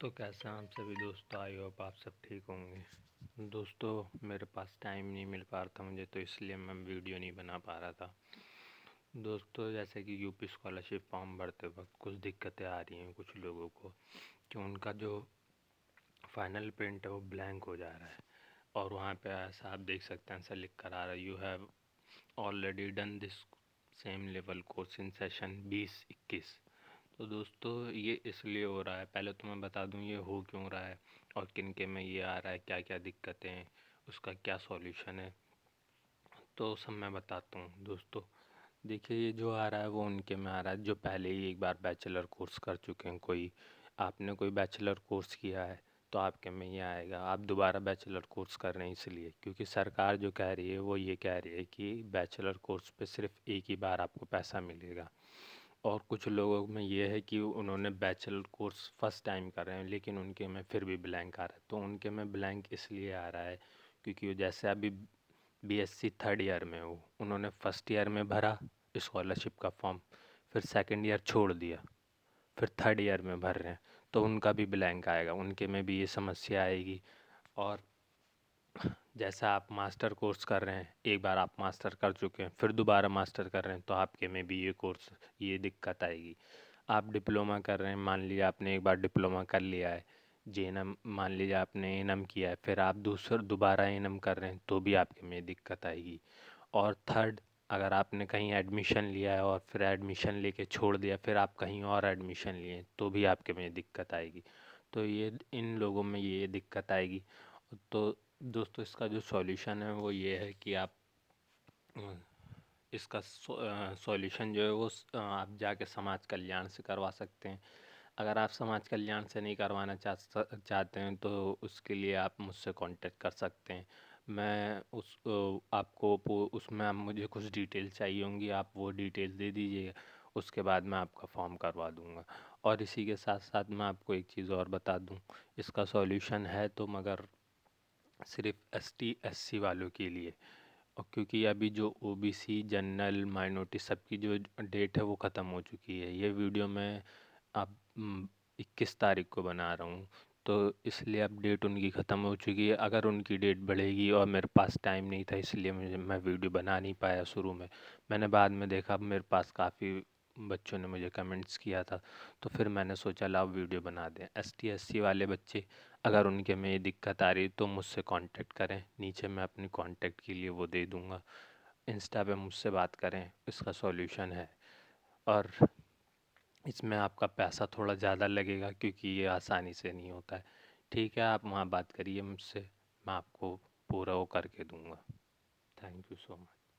तो कैसे हैं आप सभी दोस्तों। आई होप आप सब ठीक होंगे। दोस्तों मेरे पास टाइम नहीं मिल पा रहा था मुझे, तो इसलिए मैं वीडियो नहीं बना पा रहा था। दोस्तों जैसे कि यूपी स्कॉलरशिप फॉर्म भरते वक्त कुछ दिक्कतें आ रही हैं कुछ लोगों को, कि उनका जो फाइनल प्रिंट है वो ब्लैंक हो जा रहा है। और वहाँ पे ऐसा आप देख सकते हैं, ऐसा लिख कर आ रहा है, you have already done this same level course in session 2021। तो दोस्तों ये इसलिए हो रहा है, पहले तो मैं बता दूं ये हो क्यों रहा है और किन के में ये आ रहा है, क्या क्या दिक्कतें हैं, उसका क्या सॉल्यूशन है, तो सब मैं बताता हूँ। दोस्तों देखिए, ये जो आ रहा है वो उनके में आ रहा है जो पहले ही एक बार बैचलर कोर्स कर चुके हैं। कोई आपने कोई बैचलर कोर्स किया है तो आपके में ये आएगा। आप दोबारा बैचलर कोर्स कर रहे हैं इसलिए, क्योंकि सरकार जो कह रही है वो ये कह रही है कि बैचलर कोर्स पे सिर्फ एक ही बार आपको पैसा मिलेगा। और कुछ लोगों में ये है कि उन्होंने बैचलर कोर्स फर्स्ट टाइम कर रहे हैं लेकिन उनके में फिर भी ब्लैंक आ रहा है। तो उनके में ब्लैंक इसलिए आ रहा है क्योंकि वो जैसे अभी बीएससी थर्ड ईयर में हो, उन्होंने फर्स्ट ईयर में भरा स्कॉलरशिप का फॉर्म, फिर सेकंड ईयर छोड़ दिया, फिर थर्ड ईयर में भर रहे हैं, तो उनका भी ब्लैंक आएगा, उनके में भी ये समस्या आएगी। और जैसा आप मास्टर कोर्स कर रहे हैं, एक बार आप मास्टर कर चुके हैं फिर दोबारा मास्टर कर रहे हैं, तो आपके में भी ये दिक्कत आएगी। आप डिप्लोमा कर रहे हैं, मान लीजिए आपने एक बार डिप्लोमा कर लिया है, जेएनएम मान लीजिए आपने एएनएम किया है, फिर आप दोबारा एएनएम कर रहे हैं तो भी आपके में दिक्कत आएगी। और थर्ड, अगर आपने कहीं एडमिशन लिया है और फिर एडमिशन लेके छोड़ दिया, फिर आप कहीं और एडमिशन लिए तो भी आपके में दिक्कत आएगी। तो ये इन लोगों में ये दिक्कत आएगी। तो दोस्तों इसका जो सॉल्यूशन है वो ये है कि आप इसका सॉल्यूशन जो है वो आप जाके समाज कल्याण से करवा सकते हैं। अगर आप समाज कल्याण से नहीं करवाना चाहते हैं तो उसके लिए आप मुझसे कांटेक्ट कर सकते हैं। मैं उसमें आप मुझे कुछ डिटेल चाहिए होंगी, आप वो डिटेल दे दीजिएगा, उसके बाद मैं आपका फॉर्म करवा दूंगा। और इसी के साथ साथ मैं आपको एक चीज़ और बता दूं, इसका सॉल्यूशन है तो मगर सिर्फ एसटी एससी वालों के लिए। और क्योंकि अभी जो ओबीसी जनरल माइनॉरिटी सबकी जो डेट है वो ख़त्म हो चुकी है, ये वीडियो मैं अब 21 तारीख को बना रहा हूँ, तो इसलिए अब डेट उनकी ख़त्म हो चुकी है। अगर उनकी डेट बढ़ेगी, और मेरे पास टाइम नहीं था इसलिए मैं वीडियो बना नहीं पाया शुरू में, मैंने बाद में देखा मेरे पास काफ़ी बच्चों ने मुझे कमेंट्स किया था, तो फिर मैंने सोचा लाओ वीडियो बना दें। एसटी एससी वाले बच्चे अगर उनके में ये दिक्कत आ रही तो मुझसे कांटेक्ट करें, नीचे मैं अपनी कांटेक्ट के लिए वो दे दूँगा, इंस्टा पे मुझसे बात करें, इसका सॉल्यूशन है। और इसमें आपका पैसा थोड़ा ज़्यादा लगेगा क्योंकि ये आसानी से नहीं होता है। ठीक है, आप वहाँ बात करिए मुझसे, मैं आपको पूरा वो करके दूँगा। Thank you so much.